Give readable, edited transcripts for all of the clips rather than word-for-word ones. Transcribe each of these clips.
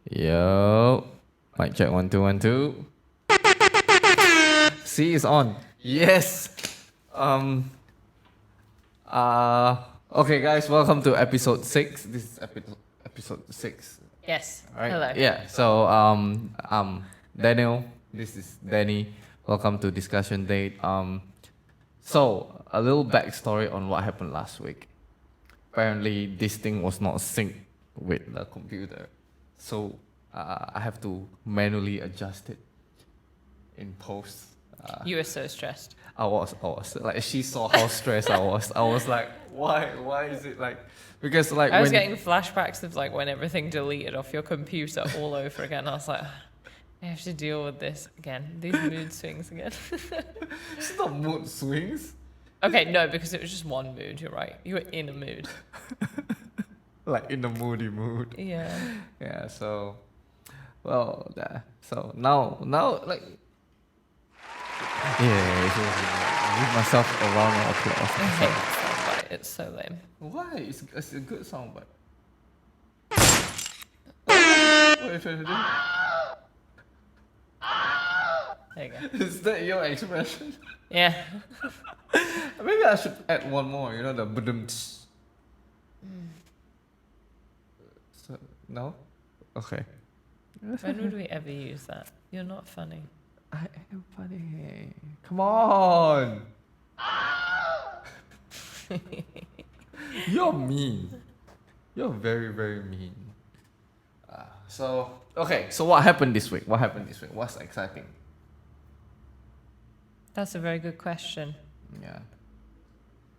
Yo, mic check 1 2 1 2. See, it's on. Yes. Um. Okay, guys, welcome to episode 6. This is episode 6. Yes. Right. Hello. Yeah. So I'm Daniel. This is Danny. Welcome to discussion date. So a little backstory on what happened last week. Apparently, this thing was not synced with the computer, so I have to manually adjust it in post. You were so stressed. I was like, she saw how stressed I was. I was like, why is it like? Because like I was when getting flashbacks of like when everything deleted off your computer all over again. I was like, I have to deal with this again. These mood swings again. it's not mood swings. Okay, no, because it was just one mood. You're right. You were in a mood. Like in a moody mood. Yeah. Yeah. So, well, so now like. Yeah, so give myself a round of applause. I hate that soundbite. It's so lame. Why? It's a good soundbite. What are you trying to do? There you go. Is that your expression? Yeah. Maybe I should add one more. You know the badum. So, no. Okay. When would we ever use that? You're not funny. I am funny. Come on. You're mean. You're very, very mean. So what happened this week? What's exciting? That's a very good question. Yeah.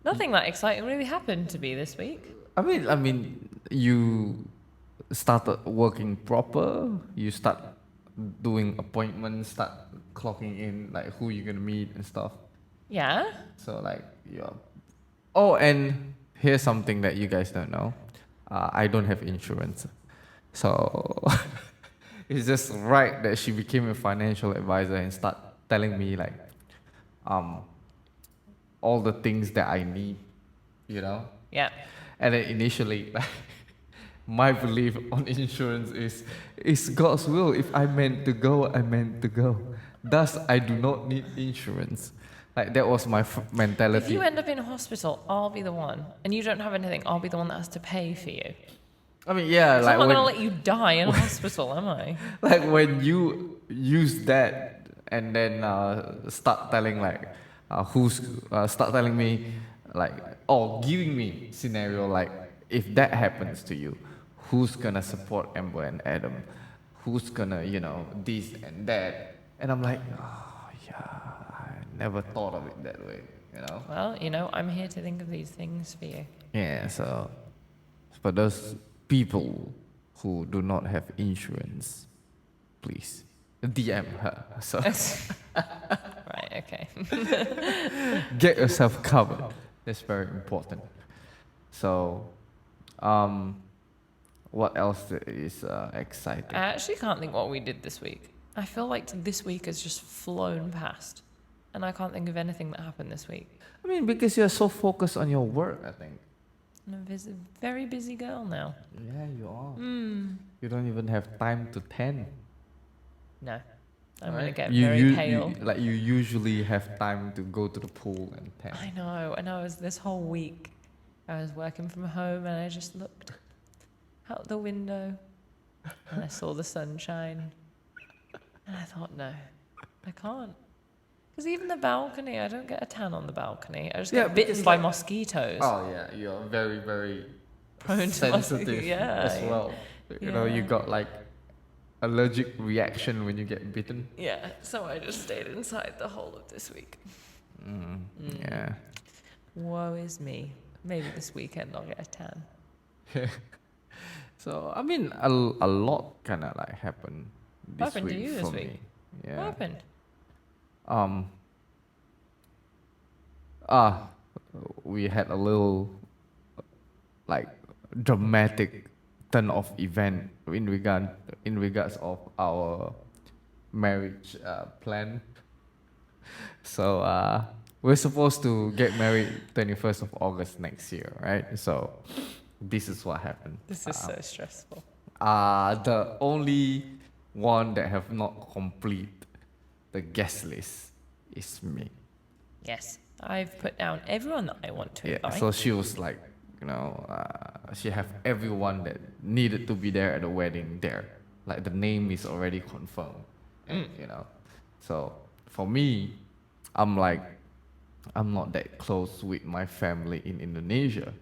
Nothing that exciting really happened to me this week. I mean, you started working proper. You start doing appointments. Start clocking in like who you're gonna meet and stuff. Yeah. So like yeah. Oh, and here's something that you guys don't know. I don't have insurance, so it's just right that she became a financial advisor and start telling me like, all the things that I need, you know. Yeah. And then initially, like, my belief on insurance is God's will. If I meant to go, I meant to go. Thus, I do not need insurance. Like that was my mentality. If you end up in a hospital, I'll be the one. And you don't have anything, I'll be the one that has to pay for you. I mean, yeah, So like I'm not when, going to let you die in a hospital, am I? like when you use that and then start telling like start telling me like giving me scenario like if that happens to you, who's gonna support Amber and Adam? Who's gonna this and that? And I'm like, oh yeah, I never thought of it that way, you know. Well, I'm here to think of these things for you. Yeah, so for those people who do not have insurance, please DM her. So Right, okay. get yourself covered. That's very important. So, what else is exciting? I actually can't think what we did this week. I feel like this week has just flown past. And I can't think of anything that happened this week. I mean, because you're so focused on your work, I think. I'm a very busy girl now. Yeah, you are. You don't even have time to tan. No. I'm right? going to get very pale. You usually have time to go to the pool and tan. I know. And this whole week, I was working from home and I just looked out the window and I saw the sunshine. And I thought, no, I can't. Because even the balcony, I don't get a tan on the balcony. I just get bitten by mosquitoes. Oh yeah, you're very, very Prone to sensitive as well. You know, you Yeah. got like allergic reaction when you get bitten. Yeah, so I just stayed inside the whole of this week. Yeah. Woe is me. Maybe this weekend I'll get a tan. So I mean, a lot kind of like happened this What happened to week you for this me. week? Yeah. What happened? We had a little like dramatic turn of event in regards of our marriage plan. So we're supposed to get married 21st of August next year, right? So this is what happened. This is so stressful. The only one that have not complete the guest list is me. Yes. I've put down everyone that I want to Yeah, invite. so she was like, she have everyone that needed to be there at the wedding there. Like the name is already confirmed, So for me, I'm like, I'm not that close with my family in Indonesia.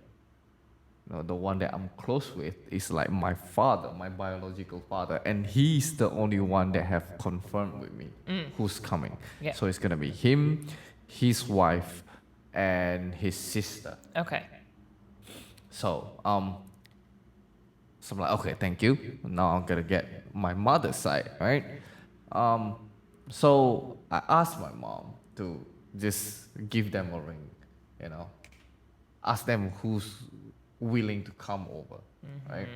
The one that I'm close with is like my father, my biological father, and he's the only one that have confirmed with me who's coming. Yeah. So it's gonna be him, his wife, and his sister. Okay. So I'm like, okay, thank you. Now I'm gonna get my mother's side, right? So I asked my mom to just give them a ring, you know, ask them who's willing to come over, right?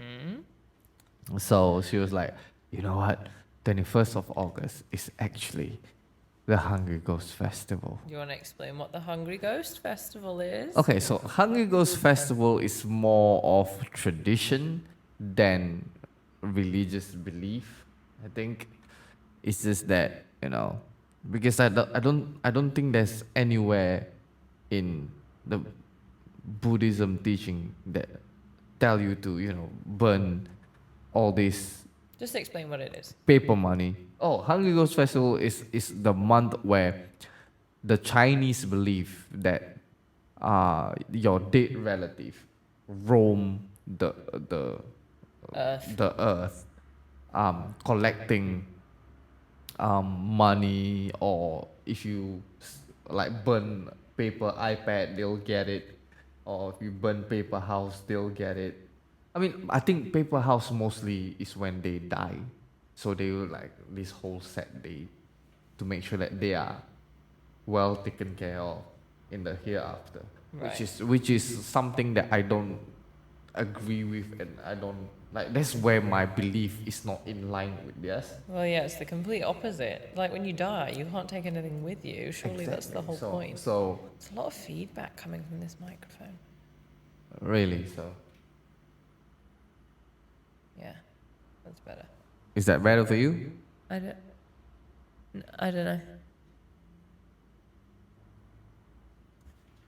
So she was like, you know what? 21st of August is actually the Hungry Ghost Festival. Do you want to explain what the Hungry Ghost Festival is? Okay, so Hungry Ghost Festival is more of tradition than religious belief. I think it's just that because I don't think there's anywhere in the Buddhism teaching that tell you to burn all this Just explain what it is. paper money. Oh, Hungry Ghost Festival is the month where the Chinese believe that your dead relative roam Earth. the earth, collecting money, or if you like burn paper iPad, they'll get it, or if you burn paper house, they'll get it. I mean, I think paper house mostly is when they die, so they will like this whole set day to make sure that they are well taken care of in the hereafter, Right. which is something that I don't agree with, and I don't like. That's where my belief is not in line with theirs. Well, yeah, it's the complete opposite. Like when you die, you can't take anything with you. Surely that's the whole so, point. So There's a lot of feedback coming from this microphone. really, so Yeah, that's better. is that better for you? I don't know.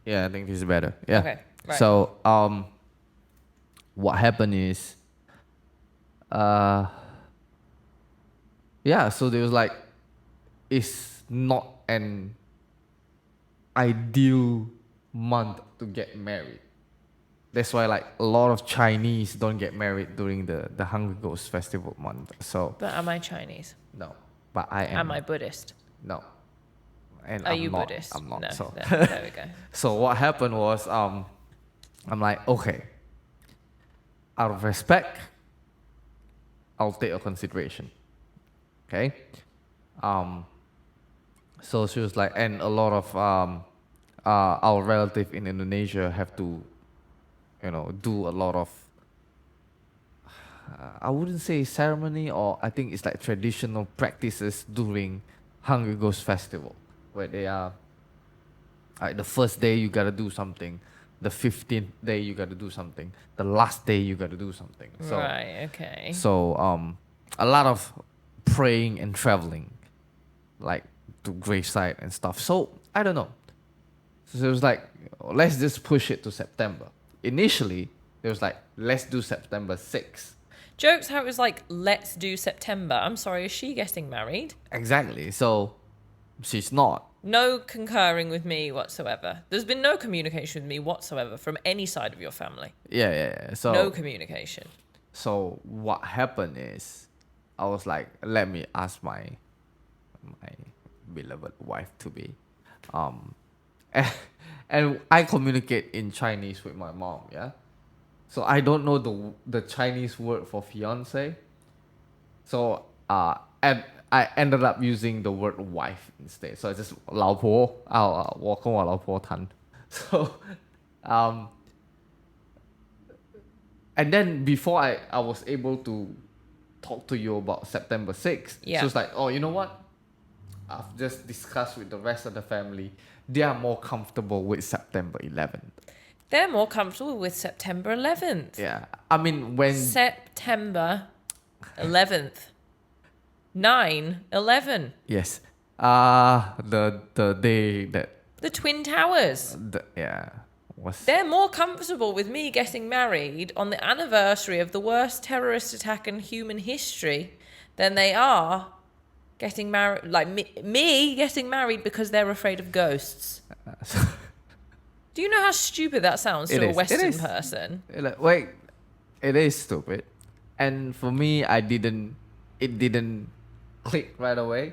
Yeah, I think this is better. Yeah. Okay, right. So what happened is yeah, so there was like, it's not an ideal month to get married. That's why like a lot of Chinese don't get married during the Hungry Ghost Festival month. So But am I Chinese? no, but I am. Am I Buddhist? No, and Are I'm you not. Buddhist? I'm not. No. So There we go. so what happened was I'm like, okay, out of respect, I'll take a consideration. Okay. So she was like, and a lot of our relative in Indonesia have to, do a lot of, I wouldn't say ceremony, or I think it's like traditional practices during Hungry Ghost Festival, where they are, like the first day you gotta do something, the 15th day you gotta do something, the last day you gotta do something. So, Right, okay. So a lot of praying and traveling, like to gravesite and stuff. So I don't know. So it was like, let's just push it to September. Initially, it was like, let's do September 6th. Jokes how it was like, let's do September. I'm sorry, is she getting married? Exactly. So she's not. No concurring with me whatsoever. There's been no communication with me whatsoever from any side of your family. Yeah. So No communication. So what happened is, I was like, let me ask my beloved wife to be, and I communicate in Chinese with my mom. Yeah, so I don't know the Chinese word for fiance. So and I ended up using the word wife instead. So it's just 老婆，我跟我老婆谈。So and then before I was able to talk to you about September 6th, Yeah. so it's like, oh, you know what? I've just discussed with the rest of the family. They are more comfortable with September 11th. They're more comfortable with September 11th. Yeah. I mean, when... September 11th. 9/11. Yes. The day that The Twin Towers. was. They're more comfortable with me getting married on the anniversary of the worst terrorist attack in human history than they are getting married, like me getting married because they're afraid of ghosts. Do you know how stupid that sounds to a Western person? Wait, it is stupid, and for me, it didn't click right away.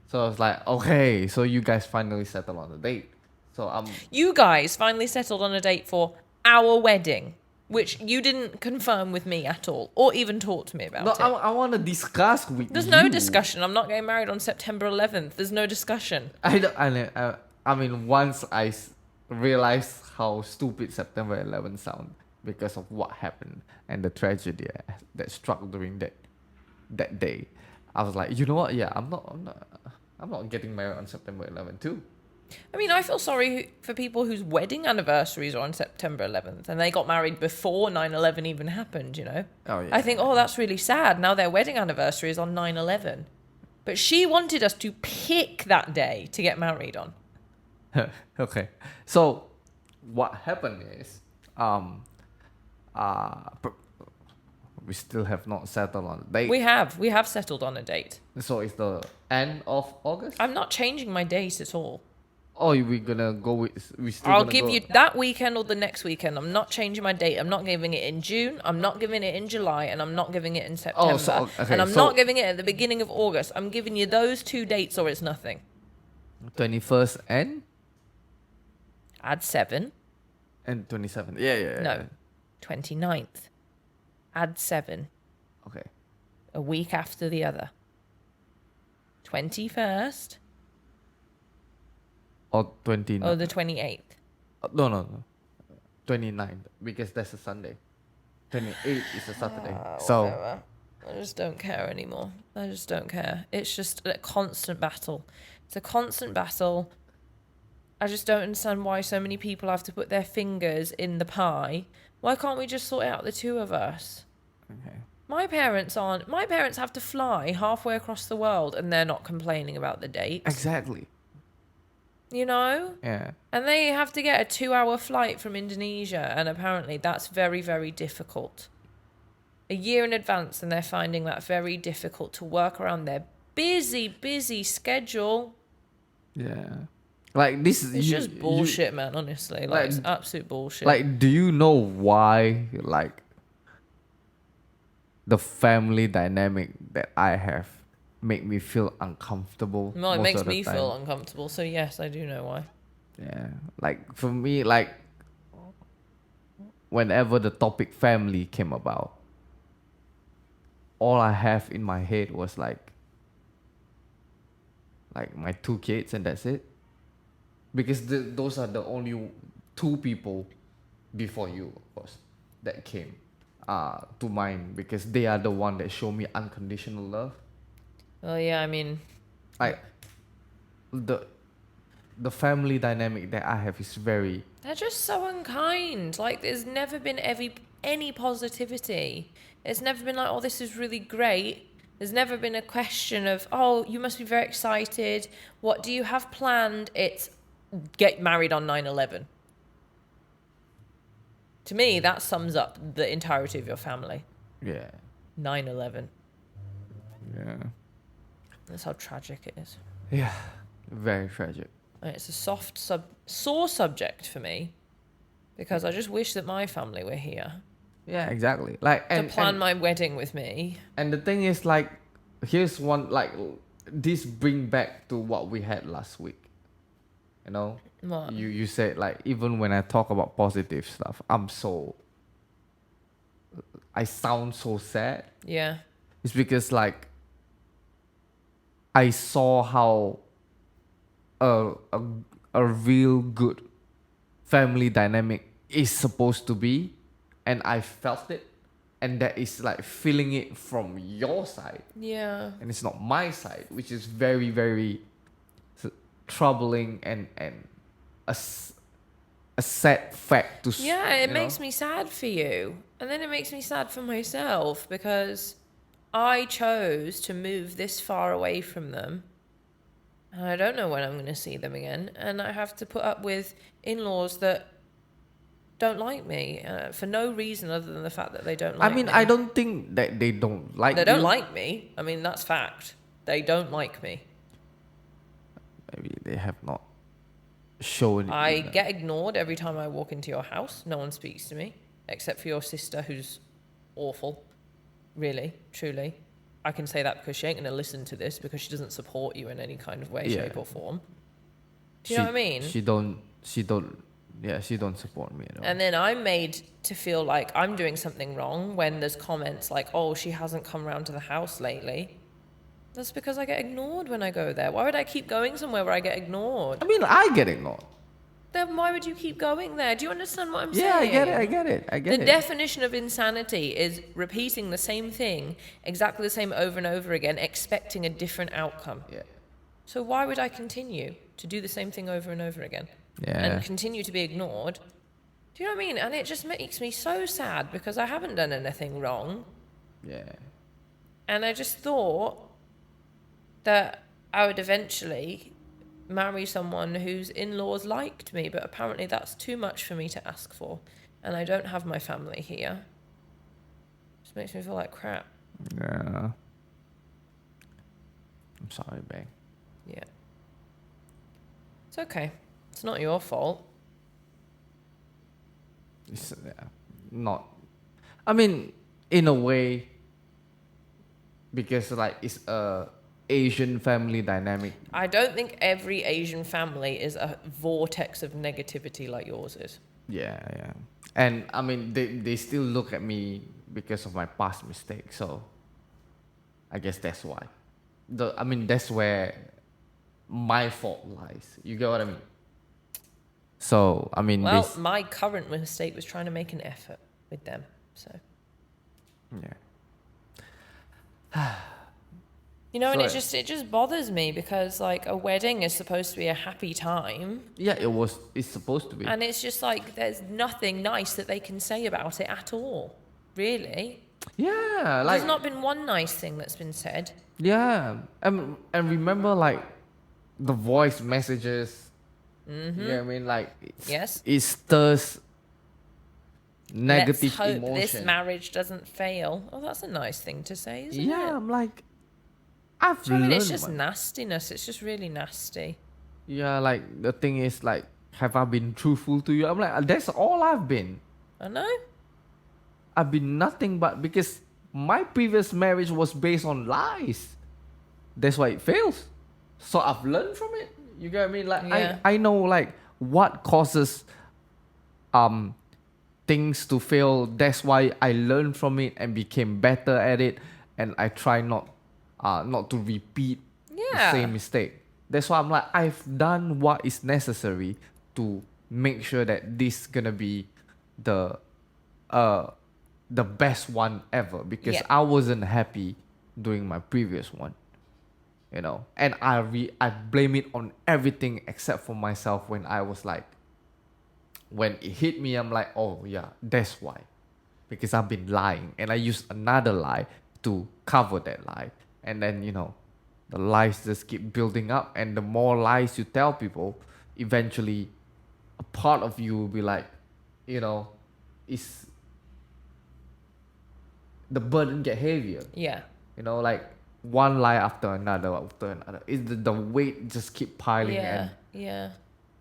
So I was like, okay, so you guys finally settled on the date. So You guys finally settled on a date for our wedding, which you didn't confirm with me at all, or even talk to me about no, it. I want to discuss with There's you. no discussion. I'm not getting married on September 11th. There's no discussion. I mean, once realized how stupid September 11th sound because of what happened and the tragedy that struck during that day, I was like, you know what? Yeah, I'm not getting married on September 11th too. I mean, I feel sorry for people whose wedding anniversaries are on September 11th and they got married before 9/11 even happened, you know? Oh, yeah. I think, oh, that's really sad. Now their wedding anniversary is on 9/11. But she wanted us to pick that day to get married on. Okay. So what happened is we still have not settled on the date. We have settled on a date. So it's the end of August? I'm not changing my date at all. Oh, we gonna go with we still I'll gonna give go. you that weekend or the next weekend. I'm not changing my date. I'm not giving it in June. I'm not giving it in July, and I'm not giving it in September. Okay, and I'm not giving it at the beginning of August. I'm giving you those 2 dates, or it's nothing. 21st and Add 7. 27th. Yeah. No. 29th. Add 7. Okay. A week after the other. 21st. Or 29th. Or the 28th. No. 29th, because that's a Sunday. 28th is a Saturday. Whatever. I just don't care anymore. I just don't care. It's just a constant battle. It's a constant battle. I just don't understand why so many people have to put their fingers in the pie. Why can't we just sort it out, the two of us? Okay. My parents have to fly halfway across the world and they're not complaining about the date. Exactly. You know? Yeah. And they have to get a 2-hour flight from Indonesia, and apparently that's very, very difficult. A year in advance, and they're finding that very difficult to work around their busy schedule. Yeah. Like this is It's just bullshit, man, honestly. Like it's absolute bullshit. Like, do you know why like the family dynamic that I have make me feel uncomfortable? Well, it most makes of the me time? feel uncomfortable, so yes, I do know why. Yeah. Like for me, like whenever the topic family came about, all I have in my head was like my 2 kids and that's it. Because those are the only 2 people before you, of course, that came to mind, because they are the one that show me unconditional love. Well, yeah, I mean, Like the family dynamic that I have is very they're just so unkind. Like, there's never been any positivity. It's never been like, oh, this is really great. There's never been a question of, oh, you must be very excited. What do you have planned? It's get married on 9/11. To me, that sums up the entirety of your family. yeah. 9/11. Yeah. That's how tragic it is. Yeah. Very tragic. And it's a sore subject for me, because I just wish that my family were here Yeah, exactly. Like to plan my wedding with me. And the thing is, like, here's one, like, this bring back to what we had last week. You know, What? you said, like, even when I talk about positive stuff, I sound so sad. Yeah. It's because, like, I saw how a real good family dynamic is supposed to be, and I felt it, and that is like feeling it from your side, Yeah. and it's not my side, which is very, very troubling and a sad fact to Yeah, it makes me sad for you. And then it makes me sad for myself, because I chose to move this far away from them, and I don't know when I'm going to see them again, and I have to put up with in-laws that don't like me for no reason other than the fact that they don't I like mean, me. I don't think that they don't like They don't you. like me. I mean, that's fact. They don't like me. Maybe they have not shown it. I get ignored every time I walk into your house. No one speaks to me, except for your sister, who's awful. Really, truly. I can say that because she ain't going to listen to this because she doesn't support you in any kind of way, Yeah. shape, or form. Do you know what I mean? She don't support me at all. And then I'm made to feel like I'm doing something wrong when there's comments like, oh, she hasn't come round to the house lately. That's because I get ignored when I go there. Why would I keep going somewhere where I get ignored? I mean, I get ignored. Then why would you keep going there? Do you understand what I'm Yeah, saying? I get it. The definition of insanity is repeating the same thing, exactly the same over and over again, expecting a different outcome. Yeah. So why would I continue to do the same thing over and over again? Yeah. And continue to be ignored? Do you know what I mean? And it just makes me so sad because I haven't done anything wrong. Yeah. And I just thought that I would eventually marry someone whose in-laws liked me, but apparently that's too much for me to ask for. And I don't have my family here. Just makes me feel like crap. Yeah. I'm sorry, babe. Yeah. It's okay. It's not your fault. It's not. I mean, in a way, because like it's a Asian family dynamic. I don't think every Asian family is a vortex of negativity like yours is. Yeah. And I mean, they still look at me because of my past mistakes. So I guess that's why. That's where my fault lies. You get what I mean? So I mean, Well, my current mistake was trying to make an effort with them. So. Yeah. You know, and So- it just bothers me because like a wedding is supposed to be a happy time, Yeah, it's supposed to be. and it's just like there's nothing nice that they can say about it at all. Really, Yeah, like there's not been one nice thing that's been said. yeah, and remember like the voice messages. Mm-hmm. You know what I mean? Like Yes. it stirs negative Let's hope emotion. this marriage doesn't fail. Oh, that's a nice thing to say, isn't it? Yeah, I'm like, I've Do you know what I learned. mean, it's just man. nastiness. It's just really nasty. Yeah, like the thing is like, have I been truthful to you? I'm like, that's all I've been. I know. I've been nothing but because my previous marriage was based on lies. That's why it fails. So I've learned from it. You get what I mean? Like Yeah. I know like what causes things to fail. That's why I learned from it and became better at it, and I try not to repeat the Yeah. same mistake. That's why I'm like, I've done what is necessary to make sure that this gonna be the best one ever, because Yeah. I wasn't happy doing my previous one, you know, and I blame it on everything except for myself. When I was like, when it hit me, I'm like, oh yeah, that's why, because I've been lying, and I used another lie to cover that lie, and then the lies just keep building up, and the more lies you tell people, eventually a part of you will be like, it's the burden get heavier. Yeah. Like one lie after another. Is the weight just keep piling, and Yeah.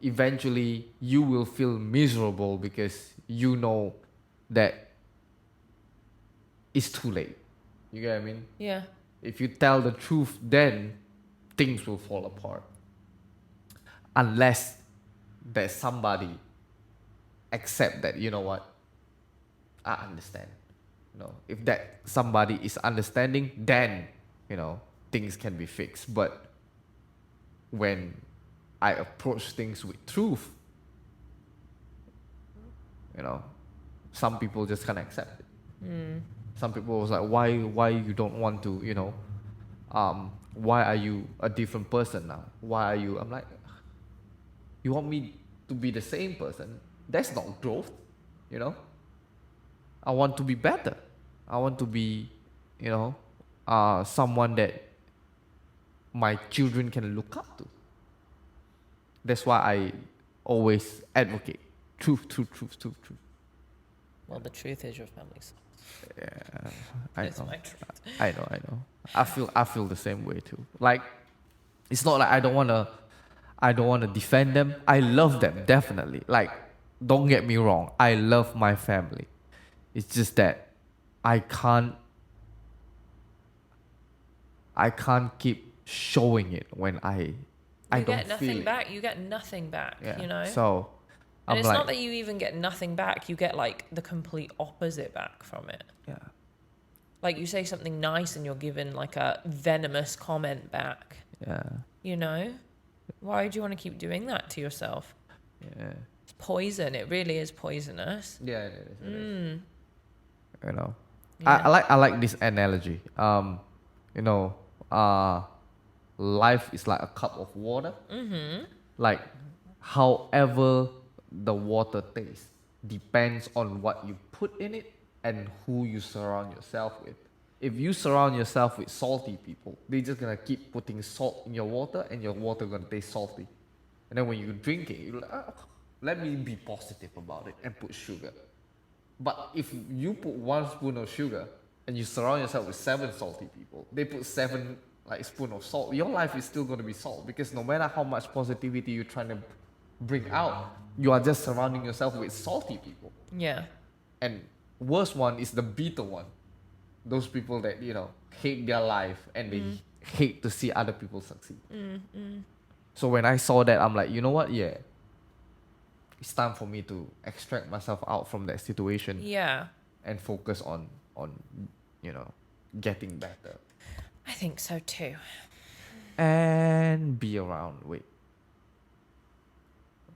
eventually you will feel miserable because you know that it's too late. You get what I mean? Yeah. If you tell the truth, then things will fall apart. Unless there's somebody accept that, you know what, I understand. If that somebody is understanding, then, things can be fixed. But when I approach things with truth, some people just can't accept it. Some people was like, why you don't want to, why are you a different person now? Why are you? I'm like, you want me to be the same person? That's not growth, I want to be better. I want to be, someone that my children can look up to. That's why I always advocate truth, truth, truth, truth, truth. Well, the truth is your family's. Yeah, I It's know. my truth. I know. I feel the same way too. Like, it's not like I don't wanna defend them. I love them definitely. Like, don't get me wrong. I love my family. It's just that I can't keep showing it when I You don't get feel nothing it. back. You get nothing back. Yeah. You know. So And I'm it's like, not that you even get nothing back. You get like the complete opposite back from it. yeah. Like you say something nice and you're given like a venomous comment back. Yeah. You know? Why do you want to keep doing that to yourself? Yeah. It's poison. It really is poisonous. Yeah, it is. It is. You know, Yeah. I like this analogy. You know, life is like a cup of water. Mm-hmm. Like, however the water tastes depends on what you put in it and who you surround yourself with. If you surround yourself with salty people, they're just gonna keep putting salt in your water, and your water gonna taste salty. And then when you drink it, you're like, let me be positive about it and put sugar. But if you put 1 spoon of sugar and you surround yourself with 7 salty people, they put 7 like spoon of salt, your life is still going to be salt, because no matter how much positivity you're trying to bring out, you are just surrounding yourself with salty people. Yeah. And worst one is the bitter one. Those people that, hate their life and they hate to see other people succeed. So when I saw that, I'm like, you know what? Yeah. It's time for me to extract myself out from that situation. Yeah. And focus on getting better. I think so too. And be around with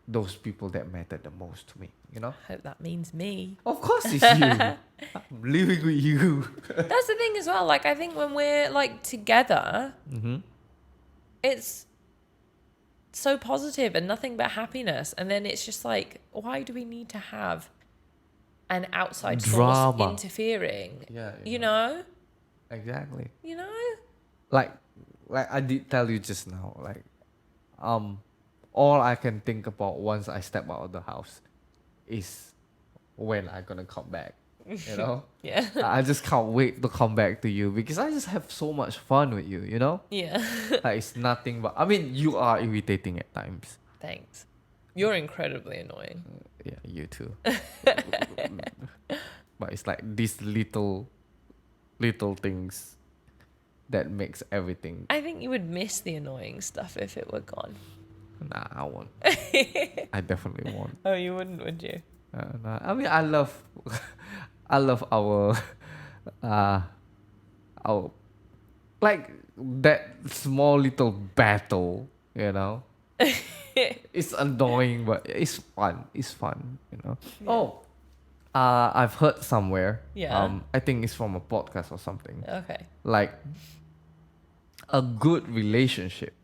those people that matter the most to me, Hope that means me. Of course it's you. I'm living with you. That's the thing as well. Like, I think when we're like together, it's so positive and nothing but happiness. And then it's just like, why do we need to have an outside Drama. source interfering? Yeah. You know? Exactly. You know? Like I did tell you just now, like, all I can think about once I step out of the house is when I'm gonna come back. Yeah. I just can't wait to come back to you, because I just have so much fun with you, Yeah. Like, it's nothing but, I mean, you are irritating at times. Thanks. You're incredibly annoying. Yeah, you too. But it's like these little things that makes everything. I think you would miss the annoying stuff if it were gone. Nah, I won't. I definitely won't. Oh, you wouldn't, would you? Nah, I mean, I love our like that small little battle, It's annoying, but it's fun. It's fun, Yeah. Oh, I've heard somewhere. Yeah. I think it's from a podcast or something. Okay. Like, a good relationship,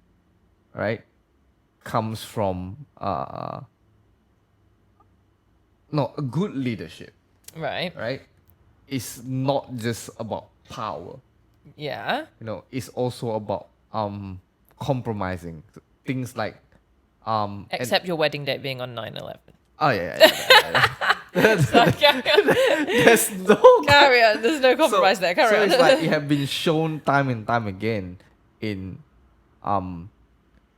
right, comes from no, a good leadership, Right. right, is not just about power. Yeah. It's also about compromising things like Except your wedding date being on 9/11. oh yeah. Sorry, carry on. There's no Carry on. There's no compromise there. Carry so on. it's like it have been shown time and time again in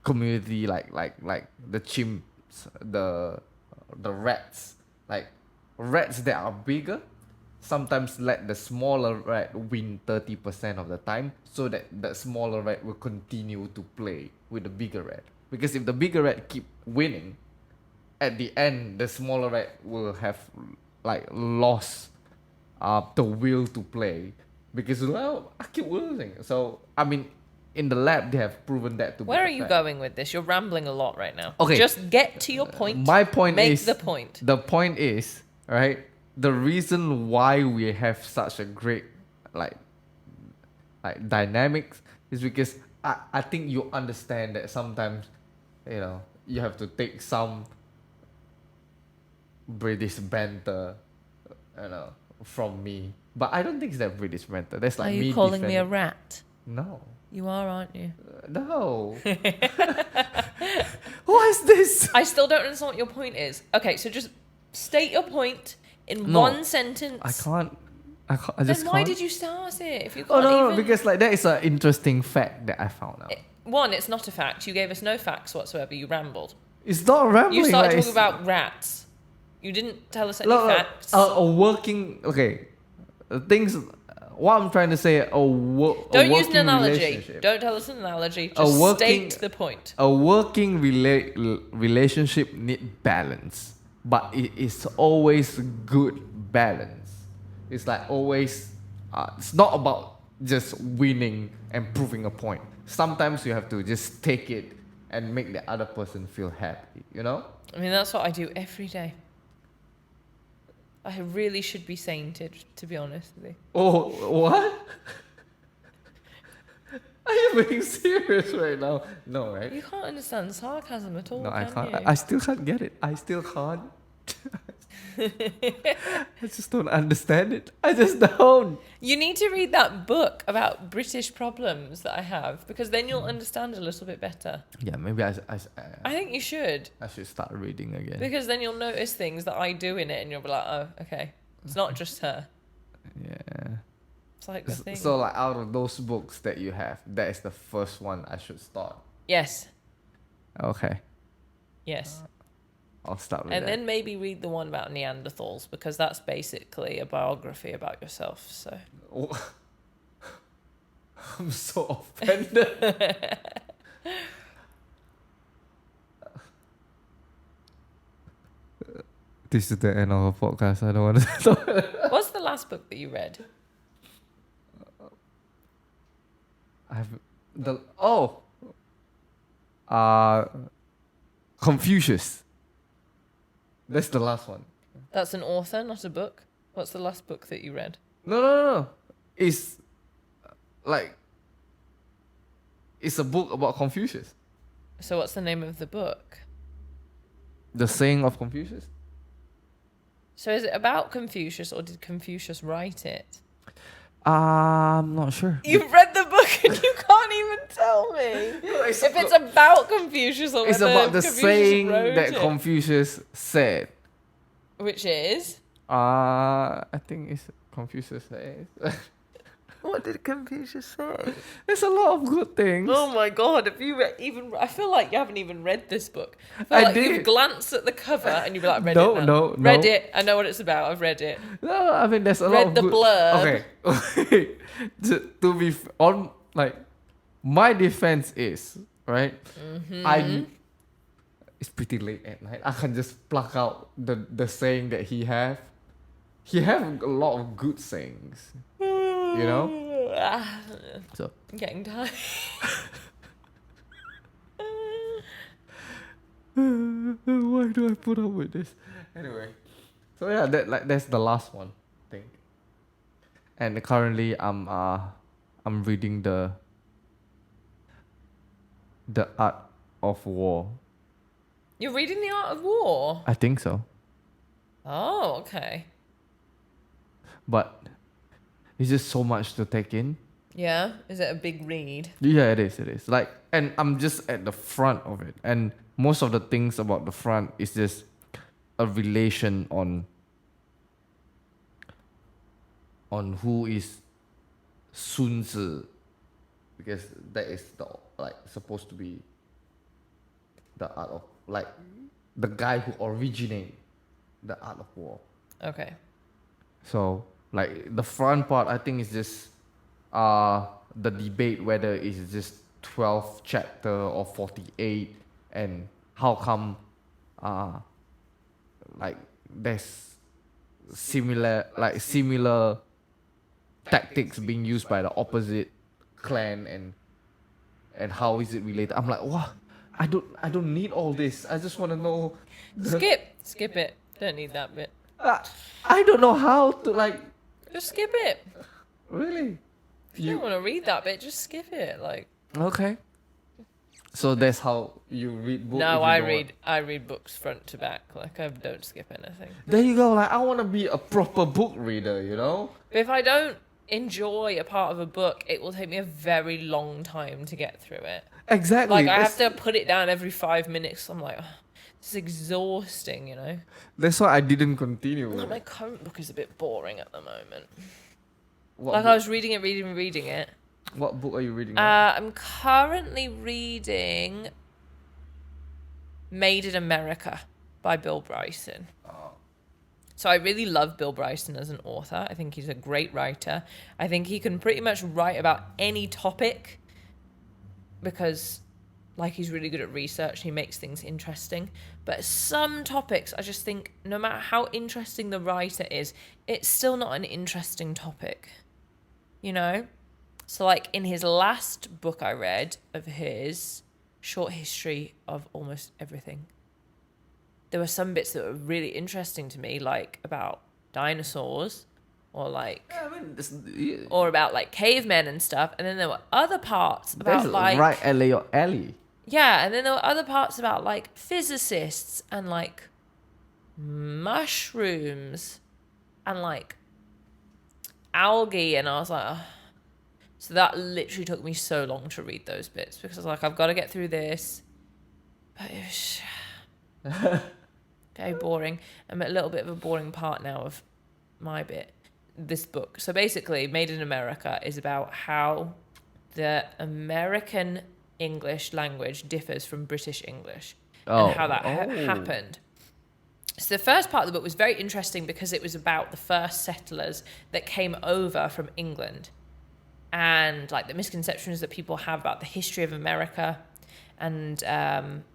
community, like the chimps, the rats, like rats that are bigger sometimes let the smaller rat win 30% of the time, so that the smaller rat will continue to play with the bigger rat, because if the bigger rat keep winning, at the end the smaller rat will have like lost the will to play, because, well, I keep losing. So I mean, in the lab they have proven that to be Where a are you fact. going with this? You're rambling a lot right now. Okay. Just get to your point. My point Make is the point. The point is, right, the reason why we have such a great like dynamics is because I think you understand that sometimes, you have to take some British banter, from me. But I don't think it's that British banter. That's like Are you me calling me a defending. rat? No. You are, aren't you? No. What is this? I still don't understand what your point is. Okay, so just state your point in No, one sentence. I can't. I just Then why can't. did you start it if you Oh can't no, even? because like that is an interesting fact that I found out. One, it's not a fact. You gave us no facts whatsoever. You rambled. It's not rambling. You started like, talking about rats. You didn't tell us any look, facts. a working things. What I'm trying to say, Don't use an analogy. Relationship. Don't tell us an analogy. A Just working- state the point. A working relationship need balance, but it is always good balance. It's like always. It's not about just winning and proving a point. Sometimes you have to just take it and make the other person feel happy. You know. I mean, that's what I do every day. I really should be sainted, to be honest with you. Oh, what? Are you being serious right now? No, right? You can't understand sarcasm at all, No, I can can't. you? I still can't get it. I still can't. I just don't understand it. I just don't. You need to read that book about British problems that I have, because then you'll understand a little bit better. Yeah, maybe I think you should, should start reading again. because then you'll notice things that I do in it, and you'll be like, oh, okay, it's not just her. Yeah. It's like the thing. So like out of those books that you have, that is the first one I should start. Yes, Okay. yes. I'll start with And that. then maybe read the one about Neanderthals, because that's basically a biography about yourself. So Oh. I'm so offended. This is the end of our podcast. I don't want to talk. what's the last book that you read? Confucius. That's the last one. That's an author, not a book. What's the last book that you read? No. It's like it's a book about Confucius. So what's the name of the book? The saying of Confucius. So is it about Confucius, or did Confucius write it? I'm not sure. You've read the book and you can't even tell me if it's about Confucius or It's whether about the Confucius saying wrote that it. Confucius said. Which is? I think it's Confucius says. What did Confucius say? There's a lot of good things. Oh my god, have you even... I feel like you haven't even read this book. I feel I like did. you've glanced at the cover and you'd be like, read No, it now. no, Read no. it, I know what it's about, I've read it. No, I mean there's a lot Read of the good. blurb. Okay. to be on like my defense is right. It's pretty late at night. I can just pluck out the saying that he have. He have a lot of good sayings. You know. So I'm getting tired. why do I put up with this? Anyway, so yeah, that's the last one, I think. And currently, I'm reading the Art of War. You're reading The Art of War? I think so, Oh, okay. but it's just so much to take in. Yeah? Is it a big read? Yeah, it is. It is like, and I'm just at the front of it, and most of the things about the front is just a relation on who is Sun Tzu, because that is the like supposed to be the art of like the guy who originated the art of war. Okay. So like the front part, I think is just the debate whether it's just 12th chapter or 48, and how come like there's similar tactics being used by the opposite clan, and how is it related? I'm like, what? I don't need all this. I just want to know. Skip it. Don't need that bit. I don't know how to like. Just skip it. Really? If you don't want to read that bit, just skip it. Like, Okay. So that's how you read book. No, if you don't want- I read books front to back. Like I don't skip anything. There you go. Like I want to be a proper book reader. You know. If I don't enjoy a part of a book, it will take me a very long time to get through it. Exactly. Like I have to put it down every 5 minutes. I'm like, "Ugh, this is exhausting, you know." That's why I didn't continue. With My it. current book is a bit boring at the moment. What Like book, I was reading it. what book are you reading? Now? I'm currently reading Made in America by Bill Bryson. So I really love Bill Bryson as an author. I think he's a great writer. I think he can pretty much write about any topic because like he's really good at research. He makes things interesting. But some topics, I just think no matter how interesting the writer is, it's still not an interesting topic. You know? So like in his last book I read of his, Short History of Almost Everything, there were some bits that were really interesting to me, like about dinosaurs or like Yeah, I mean, or about like cavemen and stuff. And then there were other parts about that's like right your alley. yeah, and then there were other parts about like physicists and like mushrooms and like algae, and I was like, "Ugh." So that literally took me so long to read those bits because I was like, I've got to get through this. But it was very boring. I'm at a little bit of a boring part now of my bit, this book. So basically, Made in America is about how the American English language differs from British English and how that happened. So the first part of the book was very interesting because it was about the first settlers that came over from England and like the misconceptions that people have about the history of America and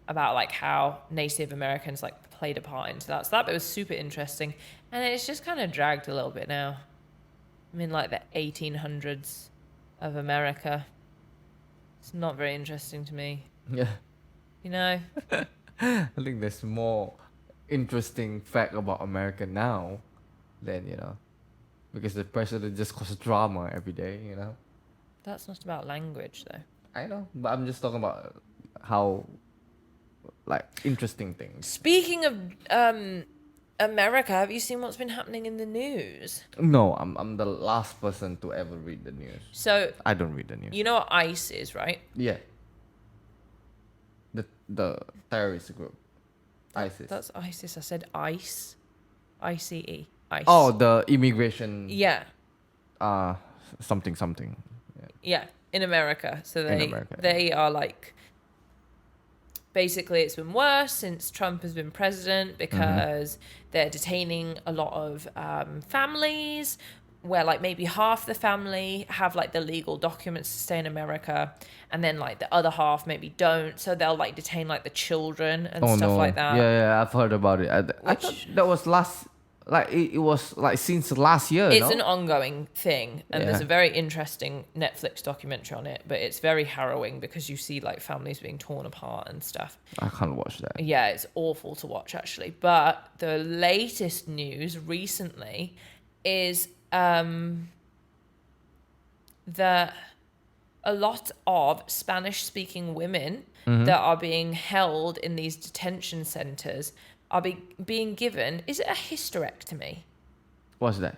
about like how Native Americans like played a part into that. So that bit was super interesting, and it's just kind of dragged a little bit now. I'm in like the 1800s of America. It's not very interesting to me, Yeah. you know. I think there's more interesting fact about America now than because the president just causes drama every day. That's not about language though. I know, but I'm just talking about how like interesting things. Speaking of America, have you seen what's been happening in the news? No, I'm the last person to ever read the news. So I don't read the news. you know what ICE is, right? Yeah. The terrorist group, ISIS. That's ISIS. I said ICE, ICE, ICE. Oh, the immigration. Yeah, Something. yeah. In America, so America, they are like. Basically, it's been worse since Trump has been president because they're detaining a lot of families where like maybe half the family have like the legal documents to stay in America and then like the other half maybe don't. So they'll like detain like the children and stuff like that. Yeah, I've heard about it. I thought that was it was like since last year. It's an ongoing thing, and there's Yeah. a very interesting Netflix documentary on it, but it's very harrowing because you see like families being torn apart and stuff. I can't watch that. Yeah, it's awful to watch actually. But the latest news recently is that a lot of Spanish-speaking women that are being held in these detention centers are being given, is it a hysterectomy? What's that?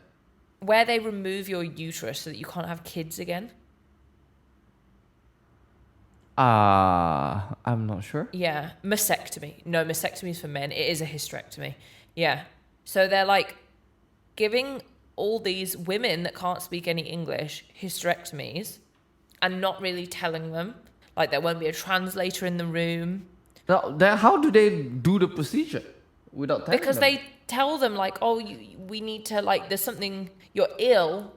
Where they remove your uterus so that you can't have kids again? I'm not sure. Yeah, mastectomy. No, mastectomy is for men. It is a hysterectomy. Yeah. So they're like giving all these women that can't speak any English hysterectomies and not really telling them. Like there won't be a translator in the room. Now, then how do they do the procedure without telling Because them? they tell them like, oh, we need to like, there's something, you're ill.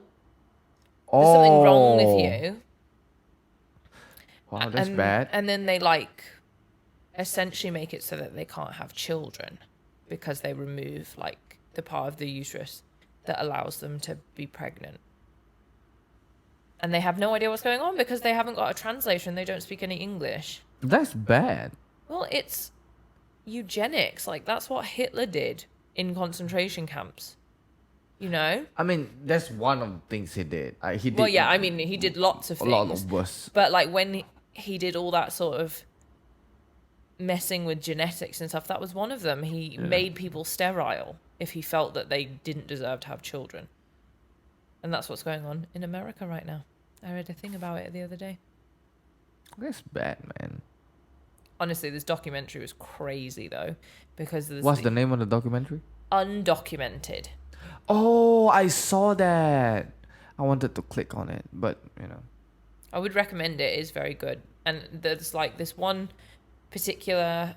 There's something wrong with you. Wow, that's and, bad. And then they like essentially make it so that they can't have children because they remove like the part of the uterus that allows them to be pregnant. And they have no idea what's going on because they haven't got a translator and they don't speak any English. That's bad. Well, it's eugenics. Like that's what Hitler did in concentration camps. You know? I mean, that's one of the things he did. He did. Well, yeah, I mean, he did lots of a things. lot of worse. But like when he did all that sort of messing with genetics and stuff. That was one of them. He made people sterile if he felt that they didn't deserve to have children. And that's what's going on in America right now. I read a thing about it the other day. That's bad, man. Honestly, this documentary was crazy though, because there's What's the name of the documentary? Undocumented. Oh, I saw that. I wanted to click on it, but you know. I would recommend it. It is very good. And there's like this one particular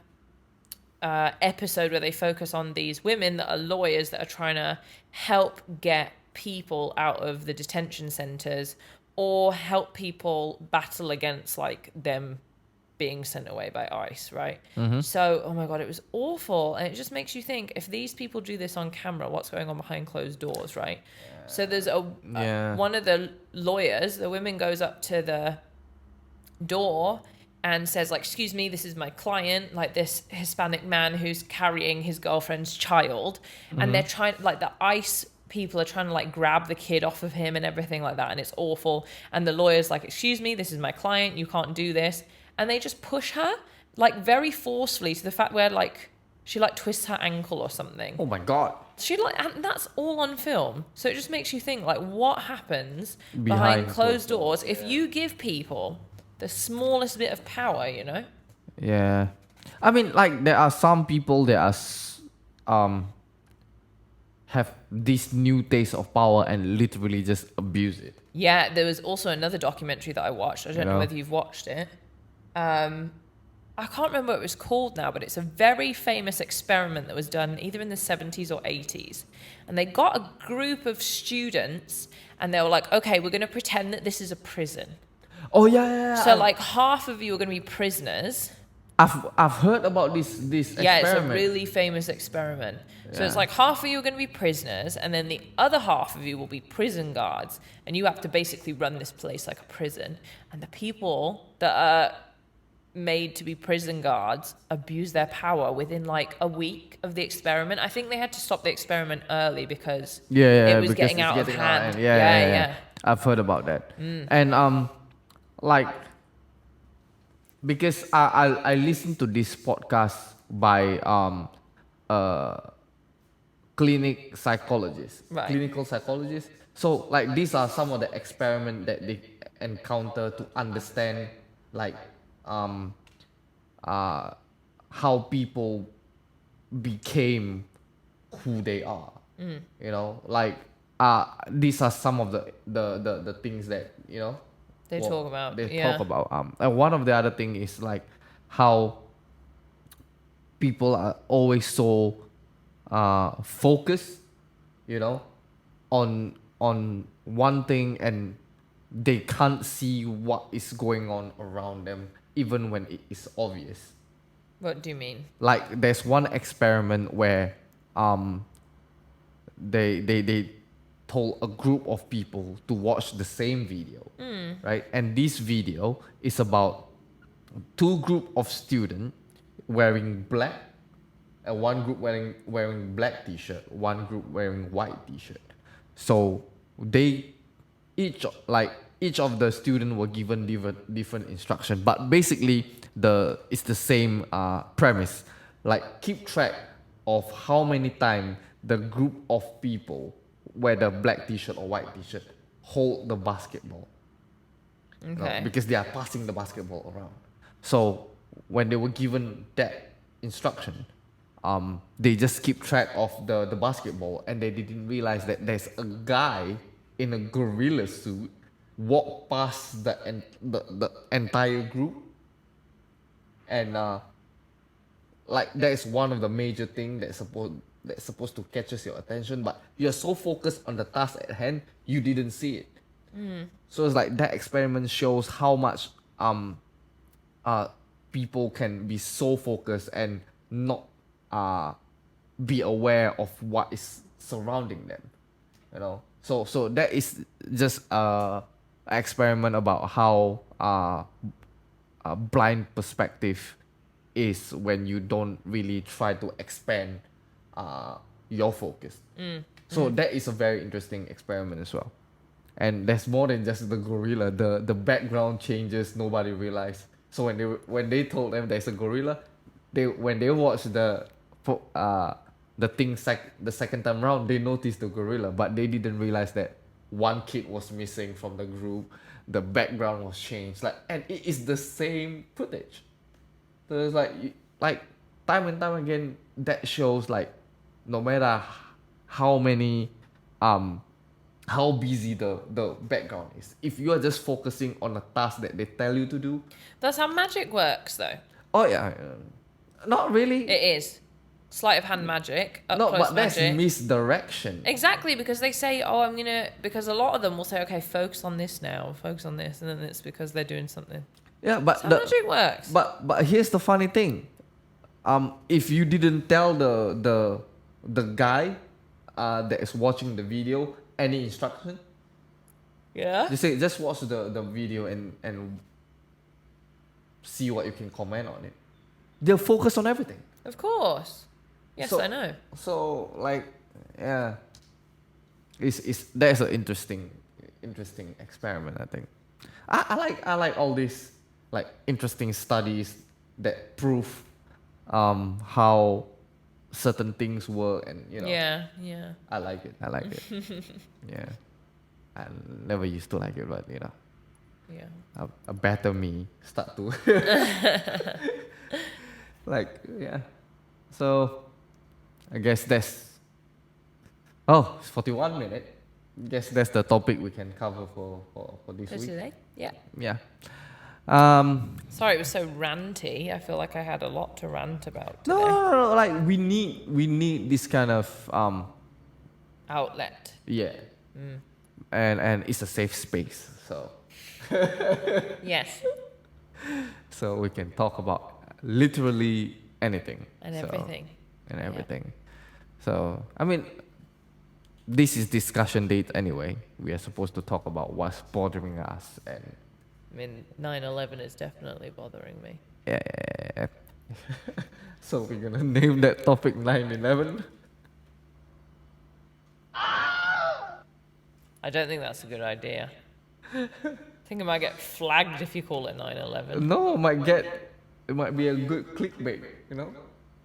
episode where they focus on these women that are lawyers that are trying to help get people out of the detention centers or help people battle against like them being sent away by ICE, right? So, oh my God, it was awful. And it just makes you think, if these people do this on camera, what's going on behind closed doors, right? So there's one of the lawyers, the woman goes up to the door and says like, excuse me, this is my client, like this Hispanic man who's carrying his girlfriend's child. And they're trying, like the ICE people are trying to like grab the kid off of him and everything like that. And it's awful. And the lawyer's like, excuse me, this is my client. You can't do this. And they just push her like very forcefully to the fact where like she like twists her ankle or something. Oh my God. She like, and that's all on film. So it just makes you think like, what happens behind Behind closed doors if you give people the smallest bit of power, you know? Yeah. I mean, like, there are some people that are, have this new taste of power and literally just abuse it. Yeah, there was also another documentary that I watched. I don't know whether you've watched it. I can't remember what it was called now, but it's a very famous experiment that was done either in the 70s or 80s. And they got a group of students and they were like, okay, we're going to pretend that this is a prison. Oh, yeah. So like half of you are going to be prisoners. I've heard about this experiment. Yeah, it's a really famous experiment. So it's like half of you are going to be prisoners, and then the other half of you will be prison guards, and you have to basically run this place like a prison. And the people that are made to be prison guards abuse their power within like a week of the experiment. I think they had to stop the experiment early because it was getting out of hand. Yeah. I've heard about that. And like, because I listened to this podcast by clinical psychologists. So like, these are some of the experiments that they encounter to understand like how people became who they are. You know, like these are some of the things that, you know, they talk about. And one of the other thing is like how people are always so focused, you know, on one thing, and they can't see what is going on around them, even when it is obvious. What do you mean? Like, there's one experiment where they told a group of people to watch the same video, right? And this video is about two group of students wearing black, and one group wearing black t-shirt, one group wearing white t-shirt. So they each of the students were given different instruction, but basically it's the same premise. Like, keep track of how many times the group of people wear the black t-shirt or white t-shirt hold the basketball. Okay. Because they are passing the basketball around. So when they were given that instruction, they just keep track of the basketball, and they didn't realize that there's a guy in a gorilla suit walk past the entire group, and like, that is one of the major things that's supposed to catches your attention, but you're so focused on the task at hand, you didn't see it. So it's like, that experiment shows how much people can be so focused and not be aware of what is surrounding them, you know. So that is just an experiment about how a blind perspective is when you don't really try to expand your focus. So that is a very interesting experiment as well. And there's more than just the gorilla. The background changes, nobody realized. So when they told them there's a gorilla, when they watch the thing the second time round, they noticed the gorilla, but they didn't realize that one kid was missing from the group. The background was changed, and it is the same footage. So it's like time and time again, that shows no matter how many how busy the background is, if you are just focusing on a task that they tell you to do. That's how magic works, though. Oh yeah, not really. It is. Sleight of hand magic, up No, close but that's magic. misdirection. Exactly, because they say, oh, because a lot of them will say, okay, focus on this now, focus on this, and then it's because they're doing something. Yeah, but That's how magic works. But here's the funny thing. If you didn't tell the guy that is watching the video any instruction, Yeah. you say just watch the video and see what you can comment on it. They'll focus on everything. Of course. Yes, So- I know. So yeah, that's an interesting experiment. I think I like all these interesting studies that prove how certain things work, and Yeah. I like it. Yeah, I never used to like it, but Yeah. a better me start to yeah. So I guess that's it's 41 minutes. Guess that's the topic we can cover for this For week. today? Yeah. Yeah. Sorry, it was so ranty. I feel like I had a lot to rant about today. No, like we need this kind of Outlet. yeah. And it's a safe space, so Yes. so we can talk about literally anything And so, everything. and Yeah. everything. So I mean, this is discussion date anyway. We are supposed to talk about what's bothering us, and 9/11 is definitely bothering me. yeah. So we're gonna name that topic 9/11. I don't think that's a good idea. I think I might get flagged if you call it 9/11. No, it might be a good clickbait,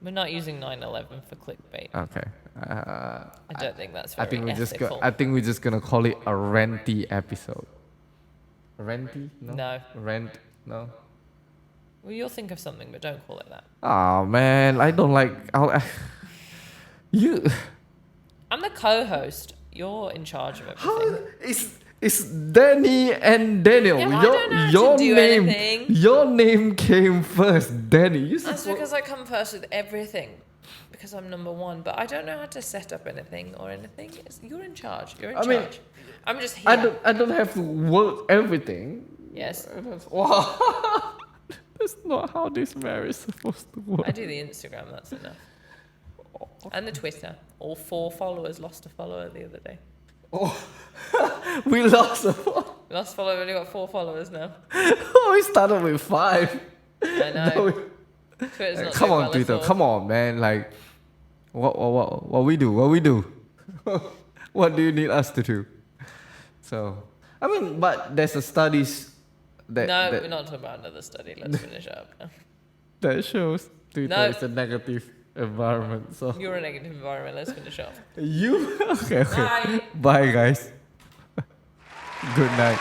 We're not using 9/11 for clickbait. Okay. I don't think that's I very think ethical. I think we're just gonna call it a renty episode. Renty? No. Rent? No. Well, you'll think of something, but don't call it that. Oh man, I don't like. You. I'm the co-host. You're in charge of How everything. it's Danny and Daniel. Yeah, but I don't know how to your do name. anything. Your name came first, Danny. That's because I come first with everything. Because I'm number one. But I don't know how to set up anything or anything. You're in charge. You're in charge. I'm just here. I don't have to work everything. Yes. Wow. That's not how this marriage is supposed to work. I do the Instagram, that's enough. And the Twitter. All 4 followers lost a follower the other day. Oh, we lost a Lost follower, we only got 4 followers now. we started with 5. I know. Twitter's not Come doing on, well Twitter. at all. Come on, man. What we do? What we do? What do you need us to do? So, I mean, but there's a studies that No, that, we're not talking about another study. Let's finish up. that shows Twitter No. is a negative environment. So You're a negative environment. Let's finish up. you okay? Bye. Bye, guys. Good night.